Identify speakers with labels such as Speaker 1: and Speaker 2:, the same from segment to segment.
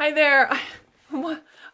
Speaker 1: Hi there.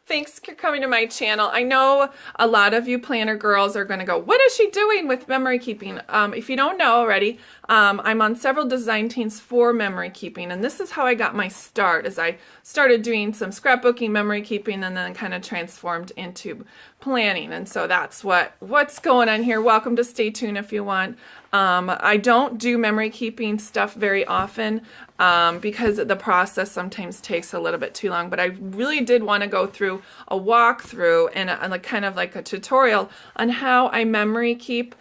Speaker 1: Thanks for coming to my channel. I know a lot of you planner girls are going to go, what is she doing with memory keeping? If you don't know already, I'm on several design teams for memory keeping, and this is how I got my start, as I started doing some scrapbooking, memory keeping, and then kind of transformed into planning. And so that's what's going on here. Welcome to stay tuned if you want. I don't do memory keeping stuff very often because the process sometimes takes a little bit too long, but I really did want to go through a walkthrough and kind of like a tutorial on how I memory keep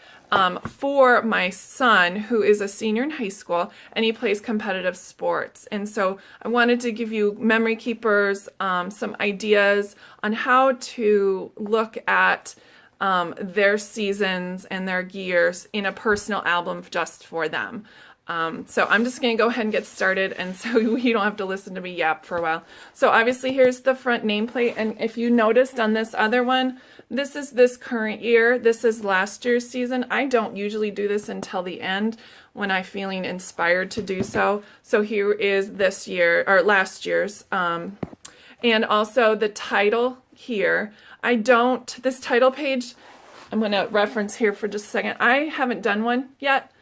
Speaker 1: for my son, who is a senior in high school and he plays competitive sports. And so I wanted to give you memory keepers some ideas on how to look at their seasons and their gears in a personal album just for them. So I'm just going to go ahead and get started, and so you don't have to listen to me yap for a while. So obviously here's the front nameplate, and if you noticed on this other one, this is this current year, this is last year's season. I don't usually do this until the end when I'm feeling inspired to do so. So here is this year, or last year's, and also the title here. This title page, I'm going to reference here for just a second. I haven't done one yet.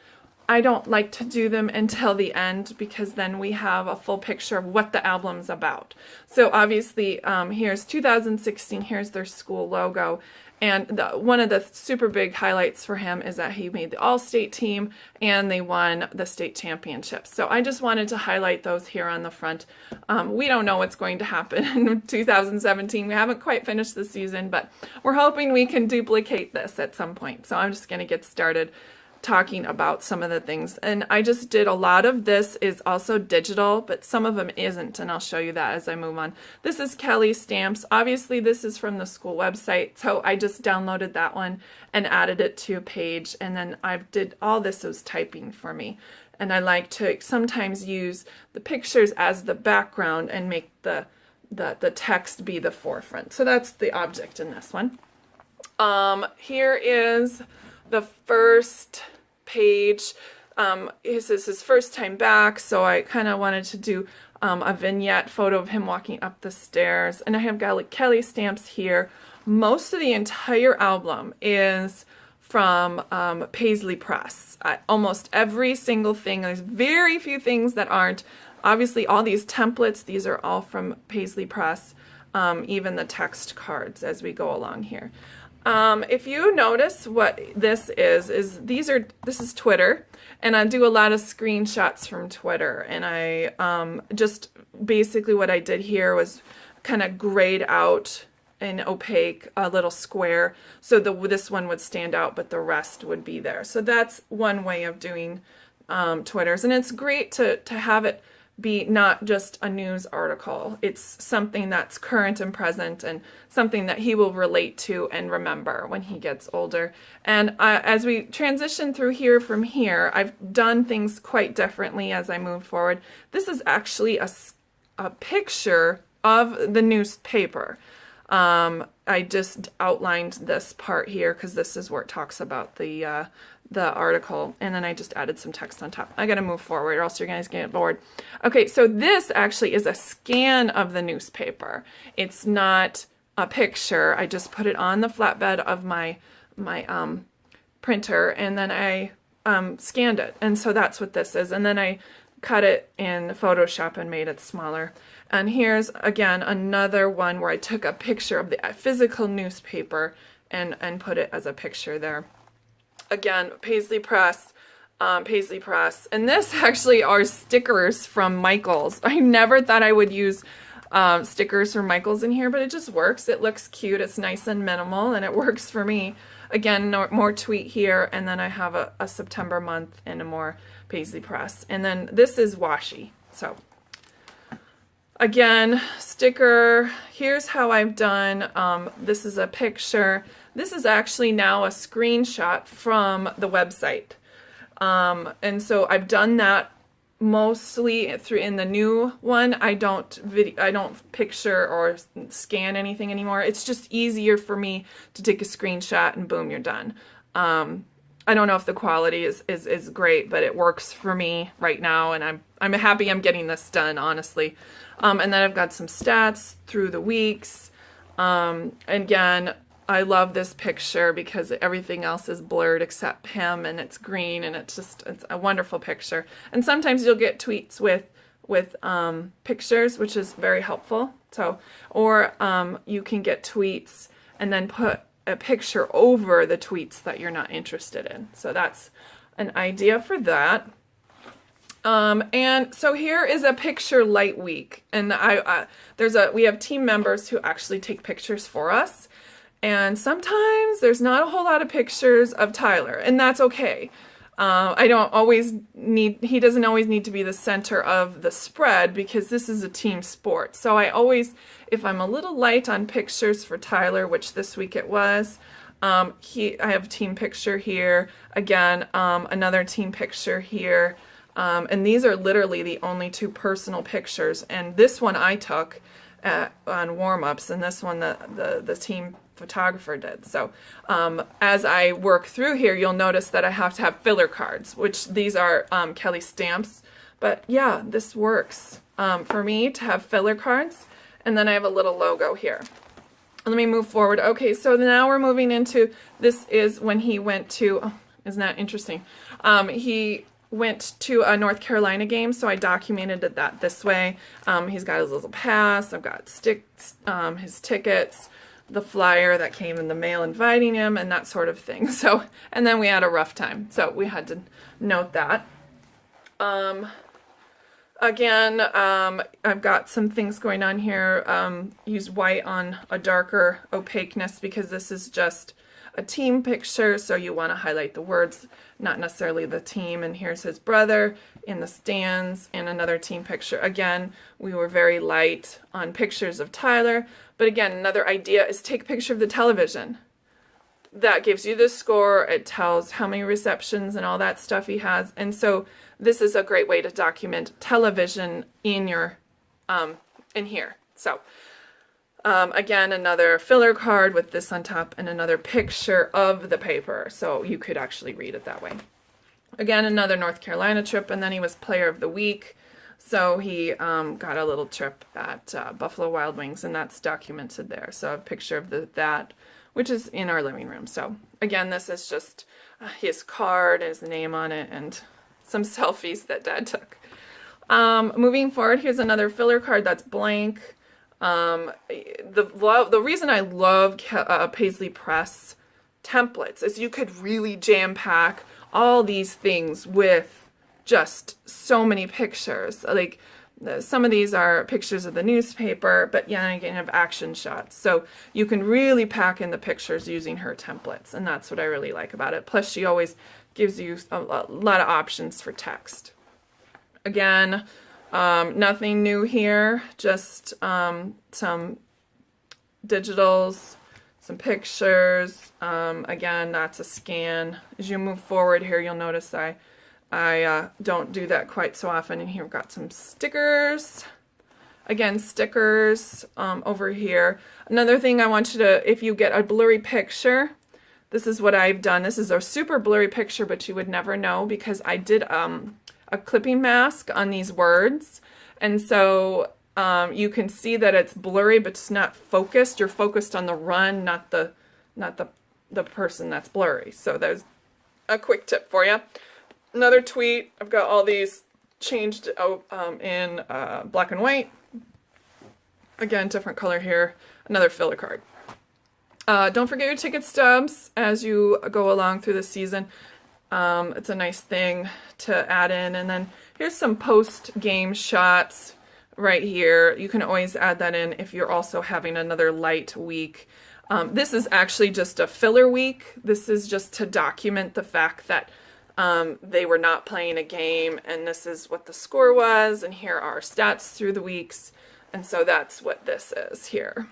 Speaker 1: I don't like to do them until the end because then we have a full picture of what the album's about. So obviously here's 2016, here's their school logo. And one of the super big highlights for him is that he made the all-state team and they won the state championships. So I just wanted to highlight those here on the front. We don't know what's going to happen in 2017. We haven't quite finished the season, but we're hoping we can duplicate this at some point. So I'm just going to get started talking about some of the things. And I just did a lot of this is also digital, but some of them isn't, and I'll show you that as I move on. This is Kelly Stamps. Obviously this is from the school website, so I just downloaded that one and added it to a page, and then I did all this as typing for me. And I like to sometimes use the pictures as the background and make the text be the forefront. So that's the object in this one. Here is the first page. This is his first time back, so I kind of wanted to do a vignette photo of him walking up the stairs. And I have got like Kelly Stamps here. Most of the entire album is from Paislee Press. Almost every single thing. There's very few things that aren't. Obviously all these templates, these are all from Paislee Press. Even the text cards as we go along here. If you notice what this is this is Twitter, and I do a lot of screenshots from Twitter, and I just basically what I did here was kind of grayed out in opaque a little square so this one would stand out but the rest would be there. So that's one way of doing Twitters, and it's great to have it be not just a news article. It's something that's current and present and something that he will relate to and remember when he gets older. And as we transition through here from here, I've done things quite differently as I moved forward. This is actually a picture of the newspaper. I just outlined this part here because this is where it talks about the article, and then I just added some text on top. I gotta move forward or else you're guys get bored. Okay, so this actually is a scan of the newspaper. It's not a picture. I just put it on the flatbed of my printer, and then I scanned it, and so that's what this is. And then I cut it in Photoshop and made it smaller. And here's again another one where I took a picture of the physical newspaper and put it as a picture there. Again, Paislee Press, and this actually are stickers from Michaels. I never thought I would use stickers from Michaels in here, but it just works. It looks cute, it's nice and minimal, and it works for me. Again, more tweet here, and then I have a September month and a more Paislee Press. And then this is washi. So again, sticker. Here's how I've done. This is a picture. This is actually now a screenshot from the website. And so I've done that mostly in the new one. I don't picture or scan anything anymore. It's just easier for me to take a screenshot and boom, you're done. I don't know if the quality is great, but it works for me right now, and I'm happy I'm getting this done, honestly. And then I've got some stats through the weeks. Again, I love this picture because everything else is blurred except him, and it's green, and it's a wonderful picture. And sometimes you'll get tweets with pictures, which is very helpful. So, or you can get tweets and then put a picture over the tweets that you're not interested in. So that's an idea for that. And so here is a picture light week, and we have team members who actually take pictures for us, and sometimes there's not a whole lot of pictures of Tyler, and that's okay. He doesn't always need to be the center of the spread because this is a team sport. So I always, if I'm a little light on pictures for Tyler, which this week it was, I have a team picture here, again, another team picture here. And these are literally the only two personal pictures. And this one I took on warm-ups, and this one the team photographer did. So as I work through here, you'll notice that I have to have filler cards, which these are Kelly stamps. But yeah, this works for me to have filler cards. And then I have a little logo here. Let me move forward. Okay, so now we're moving into, this is when he went to, oh, isn't that interesting? He went to a North Carolina game, so I documented that this way. He's got his little pass, I've got his tickets, the flyer that came in the mail inviting him, and that sort of thing. So, and then we had a rough time, so we had to note that. Again, I've got some things going on here. Use white on a darker opaqueness because this is just a team picture, so you want to highlight the words, not necessarily the team. And here's his brother in the stands, and another team picture. Again, we were very light on pictures of Tyler, but again, another idea is take a picture of the television. That gives you the score, it tells how many receptions and all that stuff he has, and so this is a great way to document television in your in here. So again, another filler card with this on top and another picture of the paper, so you could actually read it that way. Again, another North Carolina trip, and then he was player of the week, so he got a little trip at Buffalo Wild Wings, and that's documented there. So a picture of that, which is in our living room. So again, this is just his card, his name on it, and some selfies that Dad took. Moving forward, here's another filler card that's blank. The reason I love Paislee Press Templates is you could really jam-pack all these things with just so many pictures. Like some of these are pictures of the newspaper, but yeah, you can have action shots. So you can really pack in the pictures using her templates, and that's what I really like about it. Plus, she always gives you a lot of options for text. Again, nothing new here, just some digitals, some pictures. Again, that's a scan. As you move forward here, you'll notice I don't do that quite so often. And here we've got some stickers. Again, stickers over here. Another thing I want you to, if you get a blurry picture, this is what I've done. This is a super blurry picture, but you would never know because I did a clipping mask on these words. And so you can see that it's blurry, but it's not focused. You're focused on the run, not the person that's blurry. So there's a quick tip for you. Another tweet, I've got all these changed in black and white. Again, different color here. Another filler card. Don't forget your ticket stubs as you go along through the season. It's a nice thing to add in. And then here's some post-game shots right here. You can always add that in if you're also having another light week. This is actually just a filler week. This is just to document the fact that they were not playing a game, and this is what the score was, and here are stats through the weeks, and so that's what this is here.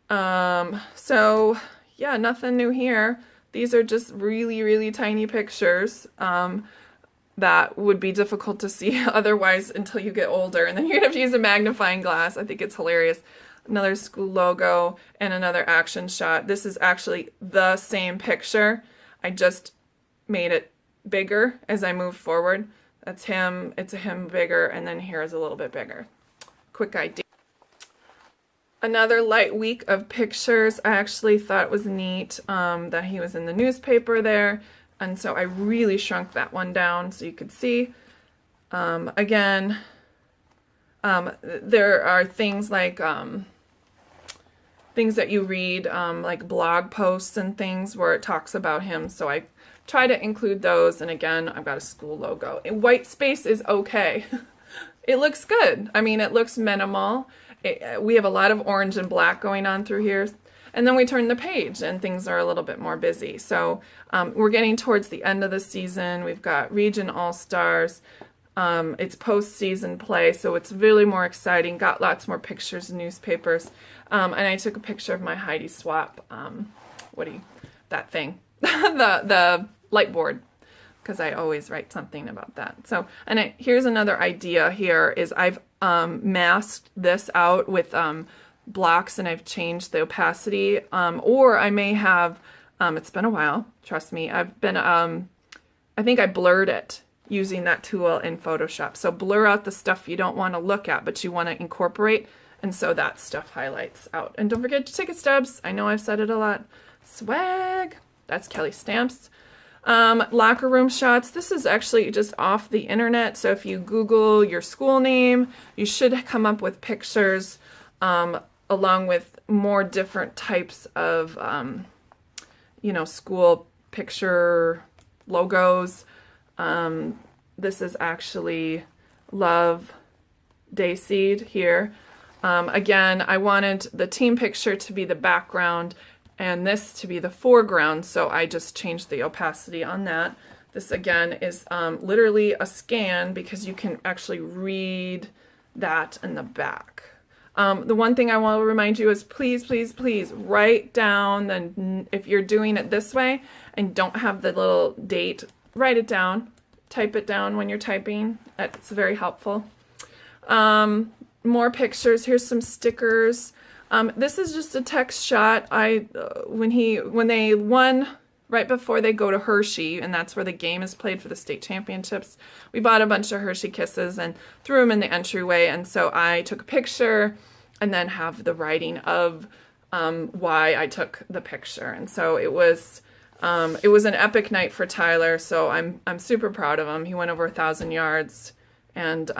Speaker 1: So yeah, nothing new here. These are just really, really tiny pictures that would be difficult to see otherwise until you get older, and then you're gonna have to use a magnifying glass. I think it's hilarious. Another school logo and another action shot. This is actually the same picture. I just made it bigger as I move forward. That's him. It's a him bigger, and then here is a little bit bigger. quick idea. Another light week of pictures. I actually thought it was neat that he was in the newspaper there, and so I really shrunk that one down so you could see. Again, there are things like things that you read, like blog posts and things where it talks about him, so I try to include those. And again, I've got a school logo. White space is okay. It looks good. I mean, it looks minimal. We have a lot of orange and black going on through here. And then we turn the page and things are a little bit more busy. So we're getting towards the end of the season. We've got Region All-Stars. It's post-season play, so it's really more exciting. Got lots more pictures and newspapers. And I took a picture of my Heidi Swap, that thing, the light board, because I always write something about that. So, and here's another idea here is I've masked this out with blocks, and I've changed the opacity, or I may have, it's been a while, trust me, I think I blurred it using that tool in Photoshop. So blur out the stuff you don't want to look at, but you want to incorporate, and so that stuff highlights out. And don't forget your ticket stubs. I know I've said it a lot. Swag. That's Kelly Stamps. Locker room shots. This is actually just off the internet, so if you Google your school name, you should come up with pictures along with more different types of, school picture logos. This is actually Love Dayseed here. Again, I wanted the team picture to be the background and this to be the foreground, so I just changed the opacity on that. This again is literally a scan because you can actually read that in the back. The one thing I want to remind you is please, please, please write down, if you're doing it this way and don't have the little date, write it down, type it down when you're typing. It's very helpful. More pictures. Here's some stickers. This is just a text shot. When they won right before they go to Hershey, and that's where the game is played for the state championships, we bought a bunch of Hershey Kisses and threw them in the entryway, and so I took a picture and then have the writing of why I took the picture. And so it was an epic night for Tyler, so I'm super proud of him. He went over 1,000 yards and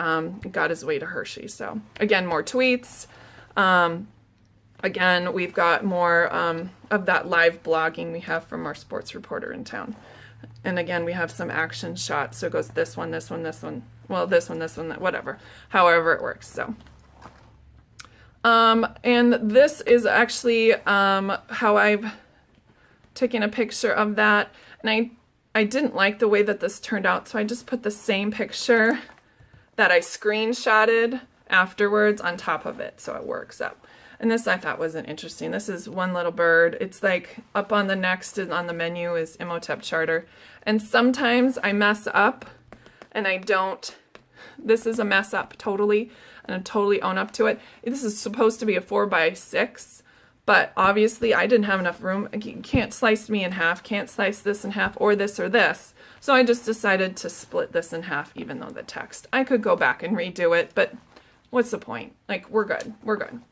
Speaker 1: got his way to Hershey. So again, more tweets. Again, we've got more of that live blogging we have from our sports reporter in town. And again, we have some action shots. So it goes this one, this one, this one. Well, this one, whatever. However it works. So, and this is actually how I've taken a picture of that. And I didn't like the way that this turned out, so I just put the same picture that I screenshotted afterwards on top of it, so it works up. And this I thought wasn't interesting. This is one little bird. It's like up on the next and on the menu is Imhotep Charter. And sometimes I mess up and I don't. This is a mess up totally, and I totally own up to it. This is supposed to be a 4x6, but obviously I didn't have enough room. You can't slice me in half, can't slice this in half, or this or this. So I just decided to split this in half, even though the text. I could go back and redo it, but what's the point? Like, we're good. We're good.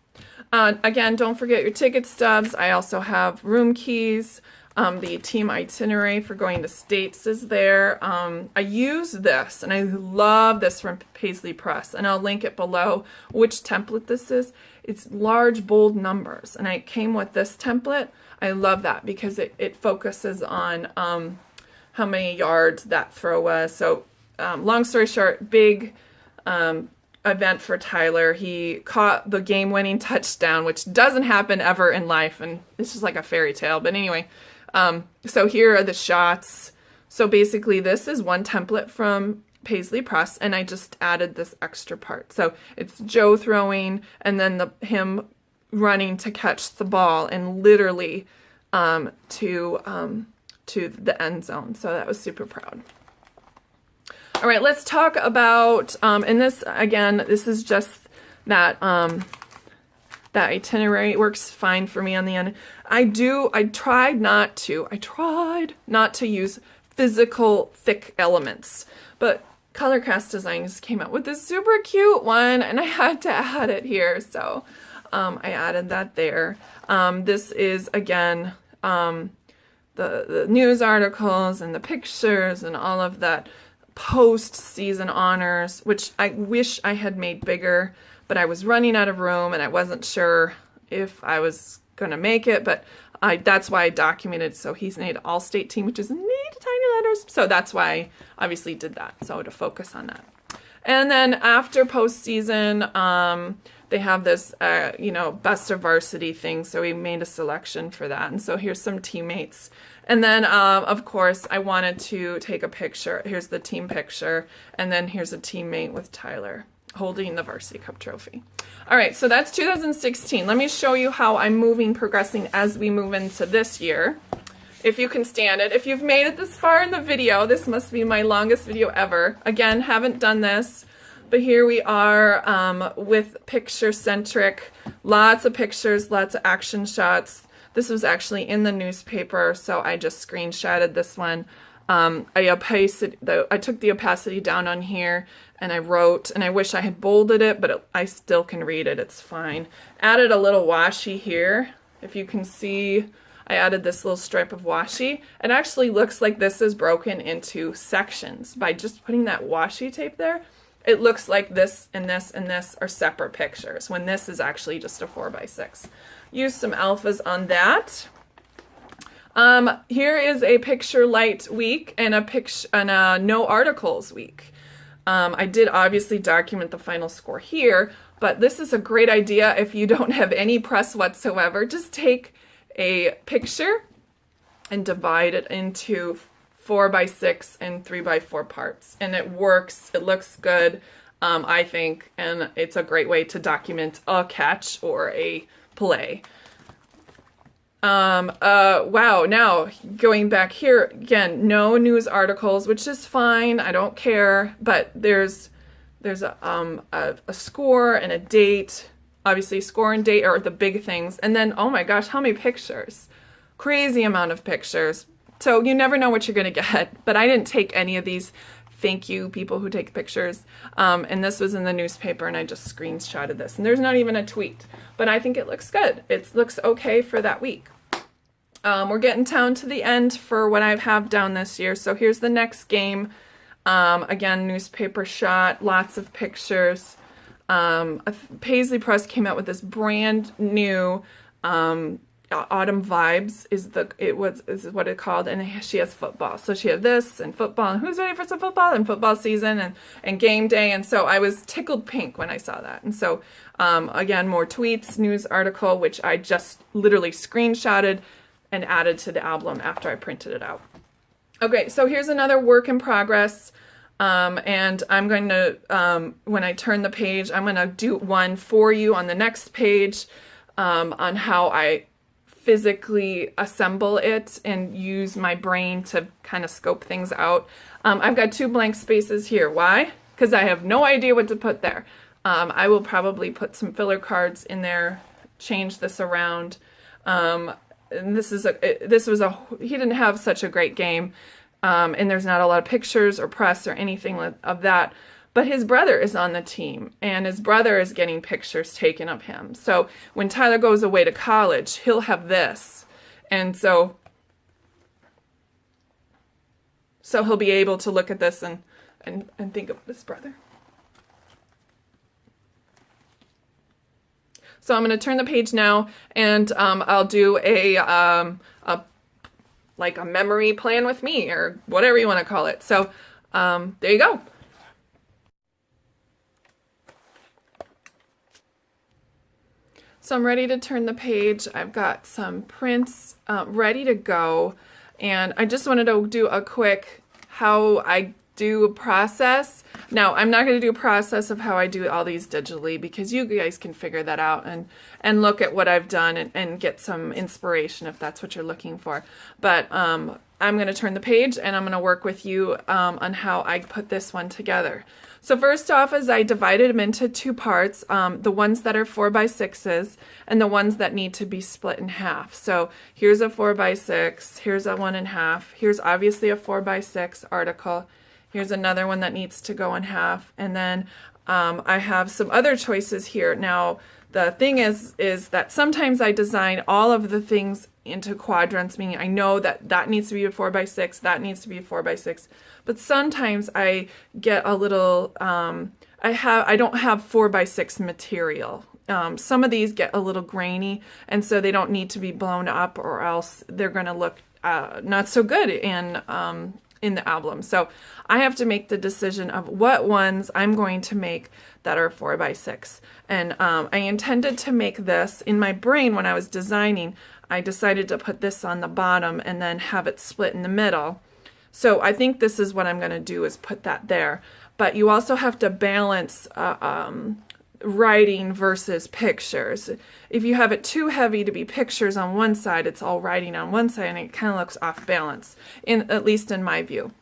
Speaker 1: Again, don't forget your ticket stubs. I also have room keys. The team itinerary for going to states is there. I use this, and I love this from Paislee Press, and I'll link it below which template this is. It's large, bold numbers, and I came with this template. I love that because it focuses on how many yards that throw was. So long story short, big event for Tyler. He caught the game-winning touchdown, which doesn't happen ever in life, and it's just like a fairy tale. But anyway, so here are the shots. So basically this is one template from Paislee Press, and I just added this extra part. So it's Joe throwing, and then him running to catch the ball, and literally to the end zone. So that was super proud. All right, let's talk about, and this, again, this is just that, that itinerary. It works fine for me on the end. I tried not to use physical thick elements, but Colorcast Designs came out with this super cute one, and I had to add it here, so I added that there. This is, again, the news articles and the pictures and all of that post-season honors, which I wish I had made bigger, but I was running out of room and I wasn't sure if I was going to make it, but that's why I documented. So he's made all-state team, which is neat tiny letters, so that's why I obviously did that, so to focus on that. And then after postseason, they have this, best of varsity thing, so we made a selection for that. And so here's some teammates. And then, of course, I wanted to take a picture. Here's the team picture, and then here's a teammate with Tyler holding the Varsity Cup trophy. All right, so that's 2016. Let me show you how I'm progressing as we move into this year. If you can stand it. If you've made it this far in the video, this must be my longest video ever. Again, haven't done this, but here we are with picture-centric. Lots of pictures, lots of action shots. This was actually in the newspaper, so I just screenshotted this one. I took the opacity down on here, and I wrote, and I wish I had bolded it, but I still can read it. It's fine. Added a little washi here. If you can see, I added this little stripe of washi. It actually looks like this is broken into sections. By just putting that washi tape there, it looks like this and this and this are separate pictures, when this is actually just a 4x6. Use some alphas on that. Here is a picture light week and a no articles week. I did obviously document the final score here, but this is a great idea if you don't have any press whatsoever. Just take a picture and divide it into 4x6 and 3x4 parts, and it works. It looks good, I think, and it's a great way to document a catch or a play. Wow, now going back here again, no news articles, which is fine. I don't care, but there's a score and a date. Obviously, score and date are the big things, and then oh my gosh, how many pictures? Crazy amount of pictures. So you never know what you're gonna get. But I didn't take any of these. Thank you, people who take pictures. And this was in the newspaper, and I just screenshotted this. And there's not even a tweet, but I think it looks good. It looks okay for that week. We're getting down to the end for what I have down this year. So here's the next game. Again, newspaper shot, lots of pictures. Paislee Press came out with this brand new Autumn Vibes is what it's called, and she has football. So she had this and football, and who's ready for some football and football season and game day. And so I was tickled pink when I saw that. And so again, more tweets, news article, which I just literally screenshotted and added to the album after I printed it out. Okay, so here's another work in progress. And I'm going to, when I turn the page, I'm going to do one for you on the next page on how I physically assemble it and use my brain to kind of scope things out. I've got 2 blank spaces here. Why? Because I have no idea what to put there. I will probably put some filler cards in there, change this around. And he didn't have such a great game. And there's not a lot of pictures or press or anything of that. But his brother is on the team, and his brother is getting pictures taken of him. So when Tyler goes away to college, he'll have this. And so he'll be able to look at this and think of his brother. So I'm going to turn the page now, and I'll do a memory plan with me, or whatever you want to call it. So there you go. So I'm ready to turn the page. I've got some prints ready to go, and I just wanted to do a quick how I do a process. Now, I'm not going to do a process of how I do all these digitally, because you guys can figure that out and look at what I've done and get some inspiration if that's what you're looking for. But I'm going to turn the page, and I'm going to work with you on how I put this one together. So first off is I divided them into 2 parts, the ones that are 4x6s and the ones that need to be split in half. So here's a 4x6, here's a 1 1/2, here's obviously a 4x6 article, Here's another one that needs to go in half. And then I have some other choices here. Now, the thing is that sometimes I design all of the things into quadrants, meaning I know that that needs to be a 4x6, that needs to be a 4x6. But sometimes I get a little, I don't have 4x6 material. Some of these get a little grainy, and so they don't need to be blown up, or else they're going to look not so good in the album. So I have to make the decision of what ones I'm going to make that are 4x6. And I intended to make this in my brain when I was designing. I decided to put this on the bottom and then have it split in the middle. So I think this is what I'm going to do, is put that there. But you also have to balance writing versus pictures. If you have it too heavy to be pictures on one side, it's all writing on one side, and it kind of looks off balance, at least in my view.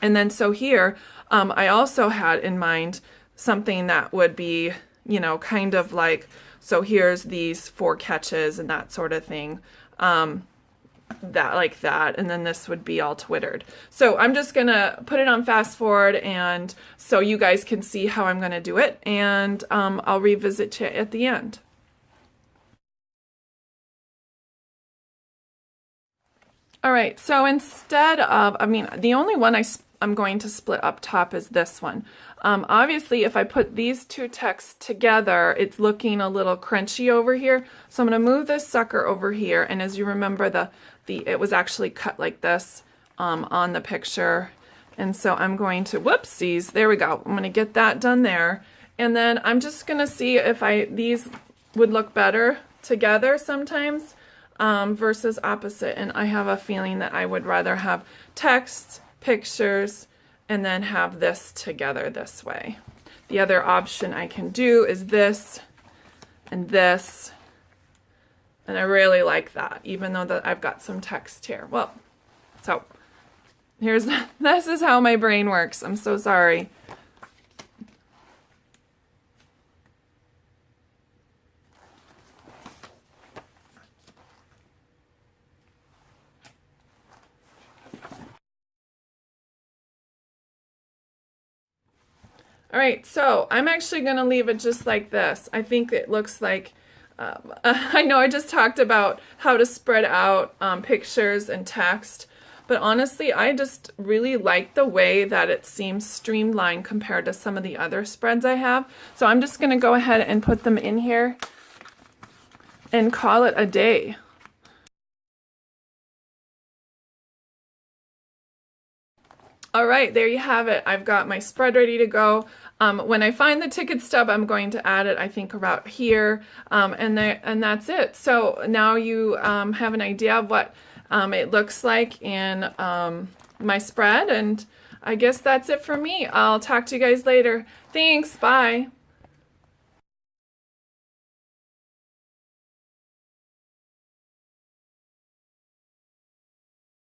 Speaker 1: And then so here, I also had in mind something that would be, you know, kind of like, so here's these 4 catches and that sort of thing. That like that, and then this would be all twittered. So I'm just gonna put it on fast forward, and so you guys can see how I'm gonna do it, and I'll revisit you at the end. All right, so instead of, the only one I'm going to split up top is this one. Obviously, if I put these two texts together, it's looking a little crunchy over here. So I'm going to move this sucker over here, and as you remember, it was actually cut like this on the picture. And so I'm going to, whoopsies, there we go. I'm going to get that done there. And then I'm just going to see if these would look better together sometimes versus opposite. And I have a feeling that I would rather have text, pictures, and then have this together this way. The other option I can do is this and this. And I really like that, even though that I've got some text here. Well, so this is how my brain works. I'm so sorry. All right, so I'm actually going to leave it just like this. I think it looks like, I know I just talked about how to spread out pictures and text, but honestly, I just really like the way that it seems streamlined compared to some of the other spreads I have. So I'm just going to go ahead and put them in here and call it a day. All right, there you have it. I've got my spread ready to go. When I find the ticket stub, I'm going to add it, I think, about here, and that's it. So now you have an idea of what it looks like in my spread, and I guess that's it for me. I'll talk to you guys later. Thanks, bye.